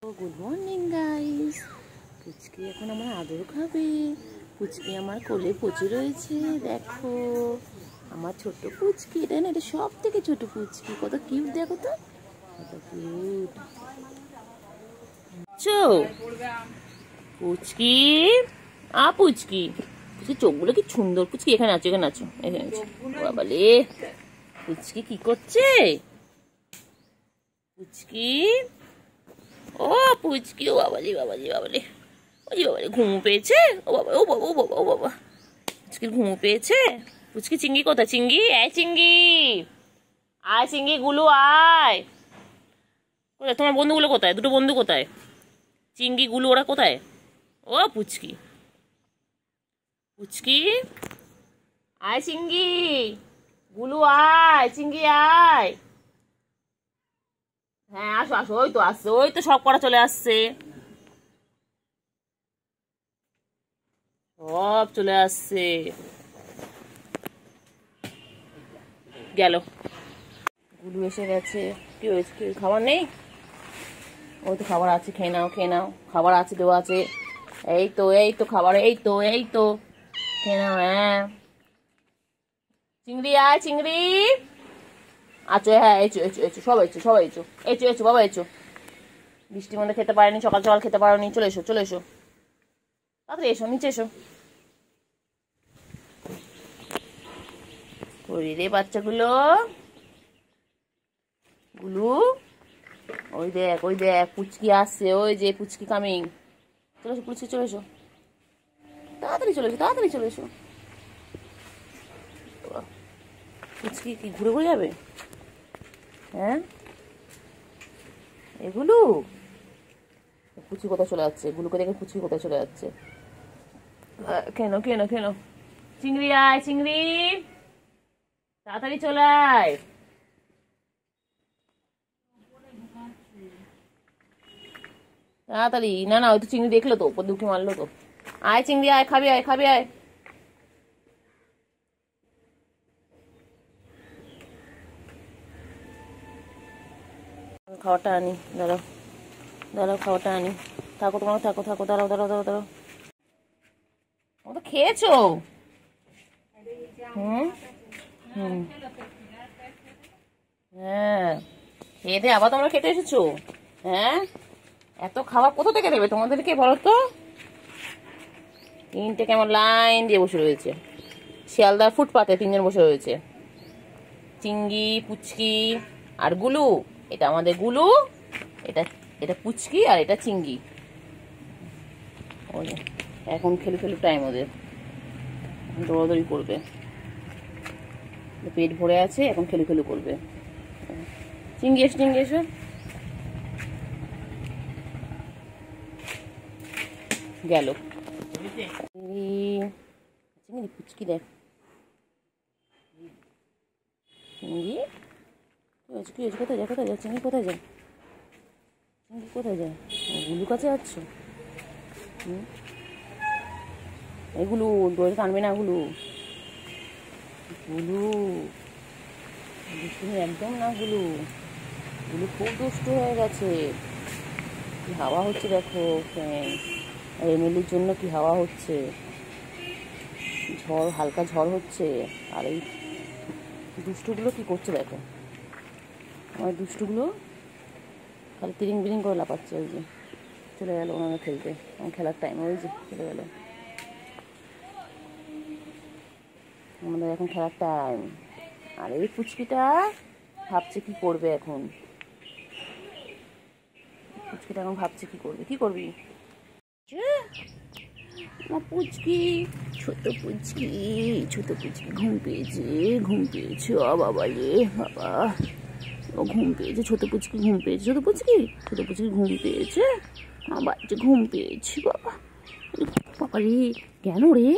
Good morning guys. পুচকি এখন আমার আদর খাবে। পুচকি আমার কোলে পচে রয়েছে। দেখো আমার ছোট্ট পুচকি, এটা না, এটা সব থেকে ছোট পুচকি। কত কিউট, দেখো তো কত কিউট। পুচকি পুচকি পুচকি চোখগুলো কি সুন্দর। পুচকি এখানে আছো, এখানে আছো, এখানে আছো। বাবালে পুচকি কি করছে? পুচকি ও পুচকি, ও বাবালি বাবালি বাবালি, ওই বাবালি ঘুমু পেয়েছে। ও বাবা, ও বাবা, ও বাবা, ও বাবা, পুচকির ঘুমু পেয়েছে। পুচকি চিঙ্গি কোথায়? চিঙ্গি, আয় চিঙ্গি, আয় চিঙ্গি গুলো আয়। কোথায় তোমার বন্ধুগুলো? কোথায় দুটো বন্ধু? কোথায় চিঙ্গি গুলো? ওরা কোথায়? ও পুচকি, পুচকি আয় চিঙ্গি গুলো আয়, চিঙ্গি আয়। হ্যাঁ আসো আসো, ওই তো আসছে, ওই তো সব করা চলে আসছে, সব চলে আসছে। গেল গুলু এসে গেছে। কি হয়েছে? কি খাবার নেই? ওই তো খাবার আছে, খেয়ে নাও, খেয়ে নাও, খাবার আছে, দেওয়া আছে। এই তো, এই তো খাবার, এই তো, এই তো খেয়ে নাও। হ্যাঁ চিংড়ি আয়, চিংড়ি আছো। হ্যাঁ এচো এচো এচো, সব এচো, সব এচো, এচো এচো বাবা, এচো। বৃষ্টির মধ্যে খেতে পারেনি, সকাল সকাল খেতে পারোনি, চলে এসো, চলে এসো, তাড়াতাড়ি এসো, নিচে এসো। ওই রে বাচ্চাগুলো, গুলু ওই দেখ, ওই দেখ পুচকি আসছে, ওই যে পুচকি কামিং। চলে এসো পুচকি, চলে এসো, তাড়াতাড়ি চলে এসো, তাড়াতাড়ি চলে এসো। পুচকি কি ঘুরে ঘুরে যাবে? হ্যাঁ এগুলো পুচকি কোথায় চলে যাচ্ছে? গুলোকে দেখে পুচকি কোথায় চলে যাচ্ছে? কেন কেন কেন? চিংড়ি আয়, চিংড়ি তাড়াতাড়ি চলে আয়। তাড়াতাড়ি, না না, ওই তো চিংড়ি দেখলো তো, উপর দুঃখী মারলো তো। আয় চিংড়ি আয়, খাবি আয়, খাবি আয়। খাবারটা আনি, দাঁড়াও দাঁড়াও, খাবারটা আনি। থাকো তোমার, থাকো থাকো, দাঁড়াও দাঁড়াও দাঁড়াও দাঁড়াও। তো খেয়েছো? হুম হুম, হ্যাঁ খেয়ে দিয়ে আবার তোমরা খেতে এসেছো? হ্যাঁ এত খাবার কোথা থেকে দেবে তোমাদেরকে বলো তো? তিনটে কেমন লাইন দিয়ে বসে রয়েছে, শিয়ালদার ফুটপাতে তিনজন বসে রয়েছে। চিঙ্গি, পুচকি আর গুলু। এটা আমাদের গুলু, এটা এটা পুচকি, আর এটা চিঙ্গি। ওই এখন খেলু খেলু টাইম ওদের, দৌড়াদৌড়ি করবে, পেট ভরে আছে, এখন খেলু খেলু করবে। চিঙ্গি এসো, চিঙ্গি এসো। গেল চিংড়ি, পুচকি দেখ, চিংড়ি কি হয়েছে? কি হয়েছে? কোথায় যায়? কোথায় যায় চিংড়ি? কোথায় যায় চিংড়ি? কোথায় যায়? গুলু কাছে যাচ্ছ? এগুলো দড়ি টানবে না, গুলু গুলু দুষ্টুমি একদম না, গুলু গুলু খুব দুষ্ট হয়ে গেছে। কি হাওয়া হচ্ছে দেখো ফ্যান, আর এমএলএর জন্য কি হাওয়া হচ্ছে, ঝড়, হালকা ঝড় হচ্ছে। আর এই দুষ্টুগুলো কি করছে দেখো, আমার দুষ্টুগুলো খালি তিরিং বিরিং করে লাপাচ্ছে। ওই যে চলে গেল ওনারা খেলতে, আমার খেলার টাইম, ওই যে চলে গেল, আমাদের এখন খেলার টাইম। আর এই পুচকিটা ভাবছে কি করবে এখন, পুচকিটা এখন ভাবছে কি করবে। কি করবি পুচকি? ছোট পুচকি, ছোট পুচকি ঘুম পেয়েছে, ঘুম পেয়েছে। ও বাবা রে বাবা, ও ঘুম পেয়েছে, ছোট পুচকি ঘুম পেয়েছে, ছোট পুচকি, ছোট পুচকি ঘুম পেয়েছে, আমার বাচ্চা ঘুম পেয়েছি। বাবা বাবা রে, কেন রে,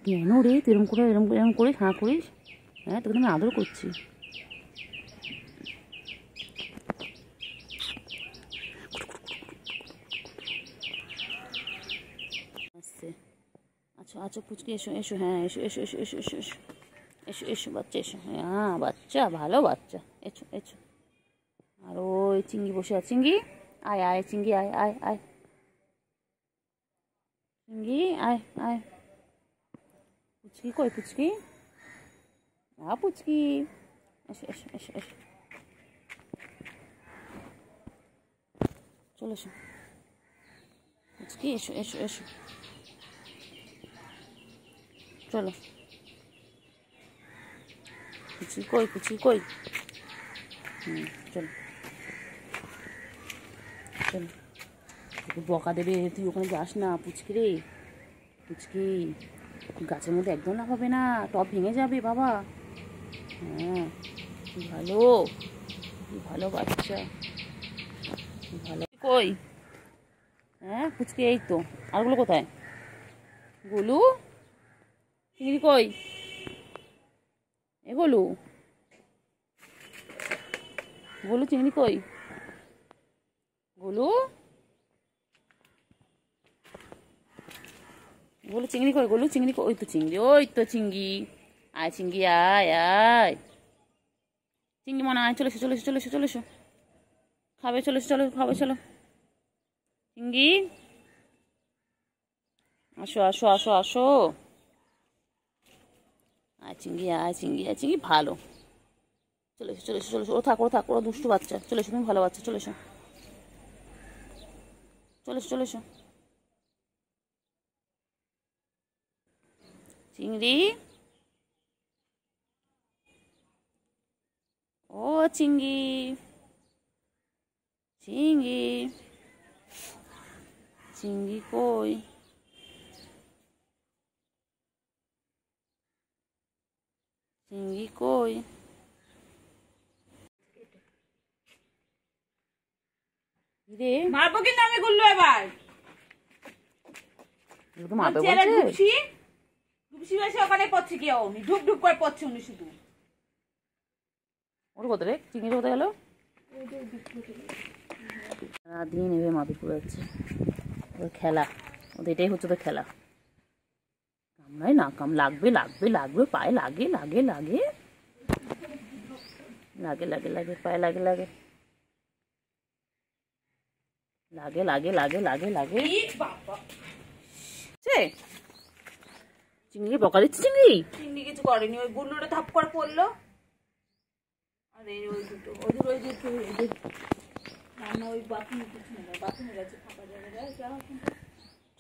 কেন রে তুই এরম করে, এরম এরম করিস, হাঁ করিস? হ্যাঁ তোকে আমি আদর করছি। আসছে, আচ্ছা আচ্ছা পুচকি এসো এসো, হ্যাঁ এসো এসো এসো এসো এসো এসো এসো এসো বাচ্চা এসো। হ্যাঁ বাচ্চা, ভালো বাচ্চা, এসো এসো। আর ওই চিংড়ি বসে আছে, চিংড়ি আয় আয় চিঙ্গি, আয় আয় আয় চিঙ্গি, আয় আয়। পুচকি কই পুচকি? পুচকি, এসো এসো এসো এসো, চলে এসো পুচকি, এসো এসো এসো, চলো। পুচকি কই, পুচকি কই? চলো চলো, তোকে বকা দেবে, তুই ওখানে যাস না পুচকি রে। পুচকি গাছের মধ্যে একদম লাফাবে না, টপ ভেঙে যাবে বাবা। হ্যাঁ কি ভালো, কি ভালো বাচ্চা, কি ভালো। কই? হ্যাঁ পুচকি এই তো, আরগুলো কোথায়? গোলু চিংড়ি কই? এ গোলু, গোলু চিংড়ি কই? গোলু, গোলু চিংড়ি কই? গোলু চিংড়ি কই? ওই তো চিংড়ি, ওই তো চিংড়ি, আয় চিংড়ি আয় আয়। চিংড়ি মনে আয়, চলে এসো চলে এসো চলে এসো চলে এসো, খাবে চলে এসো, চলো খাবে চলো। চিংড়ি আসো আসো আসো আসো, আয় চিংড়ি আয় চিংড়ি আয়। চিংড়ি ভালো, চলে এসো চলে এসো চলে এসো। ও থাক ও থাক, ওরা দুষ্টু বাচ্চা, চলে এসো, তুমি ভালো বাচ্চা, চলে এসো চলে এসো চলে এসো। চিংড়ি, ও চিংড়ি, চিংড়ি, চিংড়ি কই? চিংড়ি কই? রে মারবো কিন্তু আমি গুল্লু এবার। তো মারবে ছেলে বলছে। ঢুকছি ঢুকছি এসে ওখানে পড়ছে কি উনি ঢুক ঢুক করে পড়ছে উনি শুধু। ওর কোথায় রে? চিংড়ি কোথায় গেল? সারাদিন এভাবে মাপি পড়ে যাচ্ছে, ওদের খেলা, ওদের এটাই হচ্ছে ওদের খেলা। কামড়ায় না কাম, লাগবে লাগবে লাগবে, পায়ে লাগে লাগে লাগে লাগে লাগে লাগে, পায়ে লাগে লাগে লাগে লাগে লাগে লাগে লাগে। চিংড়ি বকা দিচ্ছে, চিংড়ি চিংড়ি কিছু করেনি, ওই গুল্লুটা থাপ করে পড়লো। আরে ওই দুটো ওই দুটো ওই দুটো রান্না ওই বাথরুমে বাথরুমে গেছে, ফাঁকা জায়গায়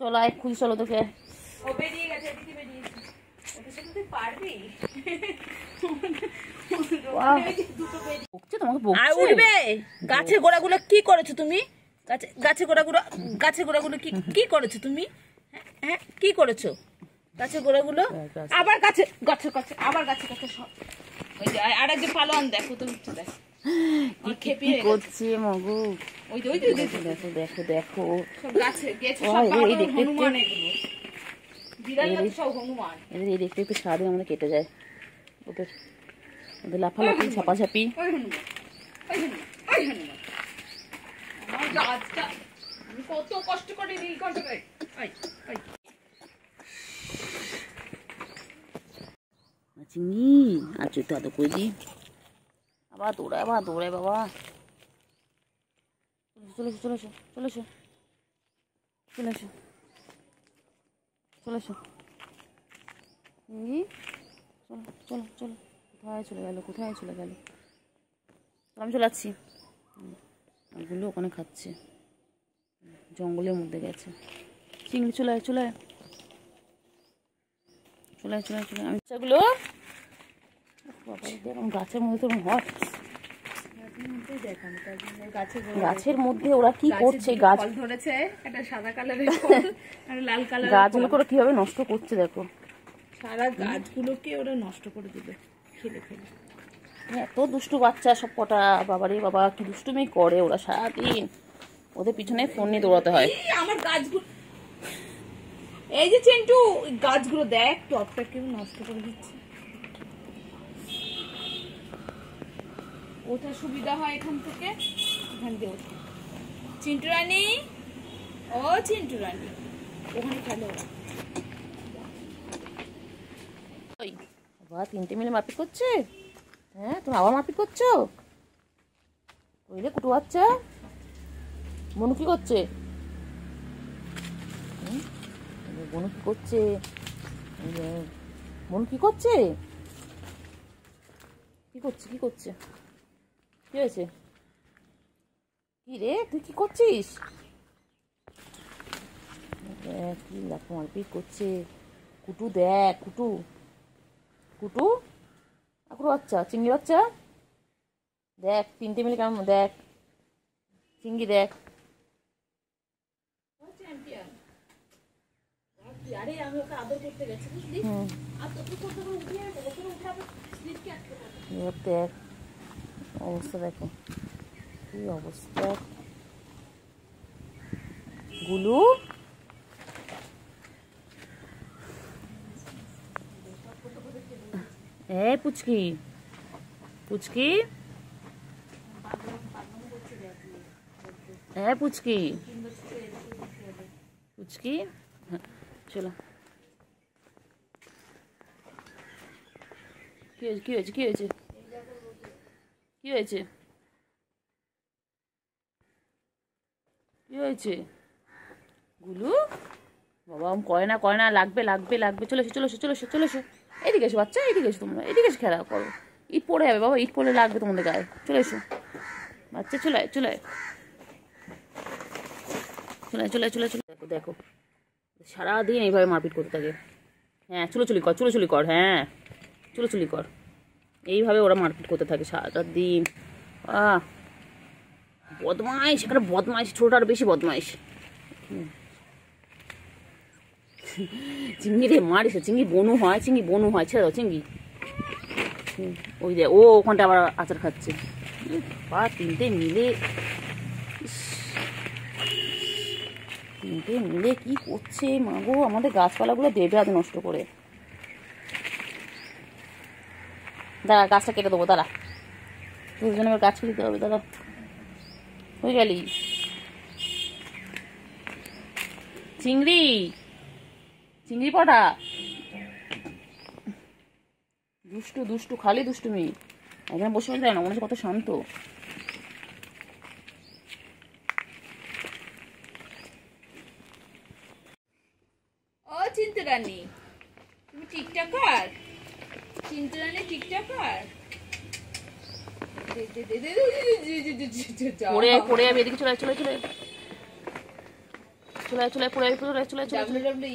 চলো এক্ষুনি চলো তোকে। ও বেরিয়ে গেছে, এদিকে বেরিয়েছে। ওদের সাথে তুই পারবি? বকছে তোমাকে, আর বকছে। উঠবে। গাছের গোড়াগুলো কি করেছো তুমি? গাছের গোড়াগুলো কি করেছো তুমি? হ্যাঁ কি করেছো গাছের গোড়াগুলো? আবার গাছের কাছে আবার গাছের কাছে সব। ওই যে আরেকজন পালোয়ান দেখো তো উঠছে, দেখো কি করছে মগু। ওই যে দেখো দেখো দেখো, সব গাছে গেছে, সব হনুমান, এগুলো বিড়াল না তো, সব হনুমান। এদের এই দেখতে একটু সারাদিন আমাদের কেটে যায়, ওদের ওদের লাফালাফি ছাপাছাপি। ওই হনুমান ওই হনুমান ওই হনুমান, আমার গাছটা আমি কত কষ্ট করে নীলকণ্ঠ করে। চিংড়ি আর চোদ্দ এত করে দিই, আবার দৌড়ায় বাবা। চলে এসো চলে এসো চলে এসো চলে এসো চলে এসো চিংড়ি, চলো চলো চলো। কোথায় চলে গেল, কোথায় চলে গেল? আমি চলে যাচ্ছি। ওগুলো ওখানে খাচ্ছে, জঙ্গলের মধ্যে গেছে। চিংড়ি চলে আয় চলে আয় চলে আয় চলে আয় চলে আয়। আমি সেগুলো গাছের মধ্যে তো হয়, গাছের মধ্যে ওরা কি করছে? গাছ ধরেছে একটা সাদা কালারের ফল আর লাল কালারের, গাছগুলো করে কিভাবে নষ্ট করছে দেখো, সারা গাছগুলোকে ওরা নষ্ট করে দিবে খেলে খেলে। এত দুষ্টু বাচ্চা সব কটা, বাবারে বাবা কি দুষ্টুমি করে ওরা সারাদিন, ওদের পিছনে ফোন নিয়ে দৌড়াতে হয়। আমার গাছগুলো, এই যে চিন্টু গাছগুলো দেখ টপটা কেউ নষ্ট করে দিচ্ছে। ওঠা সুবিধা হয় এখান থেকে, এখান দিয়ে ওঠে। চিন্টু রানী, ও চিন্টু রানী, ওখানে খেলে ওরা। বাবা তিনটে মিলে মারপিট করছে। হ্যাঁ তুমি আবার মারপিট করছো? ওই রে কুটু বাচ্চা, বনু কি করছে? বনু কি করছে? বনু কি করছে? কি করছে? কি করছে? কি হয়েছে? কি রে, তুই কি করছিস? দেখ কি লাফা মারপিট করছে। কুটু দেখ, কুটু কুটু আকুর বাচ্চা, চিংড়ি বাচ্চা দেখ, 3টে মিলে কেমন দেখ, চিংড়ি দেখ। আরে আমি ওকে আদর করতে গেছি বুঝলি, আর তোকে করতে উঠে ওপরে উঠে আবার স্লিপকে আটকে দেখ দেখ অবস্থা, দেখো কি অবস্থা। গুলু পুচকি, পুচকি পুচকি, পুচকি, হ্যাঁ চলো। কি হয়েছে? কি হয়েছে? কি হয়েছে? কি হয়েছে? কি হয়েছে? গুলু বাবা করে না, করে না, লাগবে লাগবে লাগবে। চলে এসো, চলে এসো, চলে এসো, চলে এসো, এদিকে এসো বাচ্চা, এদিকে এসো, তোমরা এদিকে এসে খেলা করো। ইট পড়ে যাবে বাবা, ইট পড়লে লাগবে তোমাদের গায়ে। চলে এসো বাচ্চা, চলে চলে চলে চলে চলে চলে। দেখো দেখো সারাদিন এইভাবে মারপিট করতে থাকে। হ্যাঁ চুলোচুলি কর, চুলোচুলি কর, হ্যাঁ চুলোচুলি কর। এইভাবে ওরা মারপিট করতে থাকে সারাটা দিন। বদমাইশ, এখানে বদমাইশ, ছোটটার বেশি বদমাইশ। চিংড়ি রে মারিস, চিংড়ি বনু হয়, চিংড়ি বনু হয়, ছেড়ে দাও চিংড়ি। ওই যে ও ওখানটা আবার আচার খাচ্ছে। 3টে মিলে, 3টে মিলে কি করছে মাগো, আমাদের গাছপালাগুলো দেবে আজ নষ্ট করে। দাঁড়া, গাছটা কেটে দেবো, দাঁড়া, দুজনে আবার গাছ কেটে দিতে হবে, দাঁড়া। হয়ে গেলি চিংড়ি, চিংড়ি পটা, দুষ্টু দুষ্টু, খালি দুষ্টুমি। এখানে বসে বসে দেয় না, মনে হচ্ছে কত শান্ত। ও চিন্তু রানী, তুমি টিকটকার? চিন্তু রানী টিকটকার? পড়ে পড়ে যাবে, এদিকে চলে চলে চলে চলে চলে পড়ে চলে চলে চলে। WWE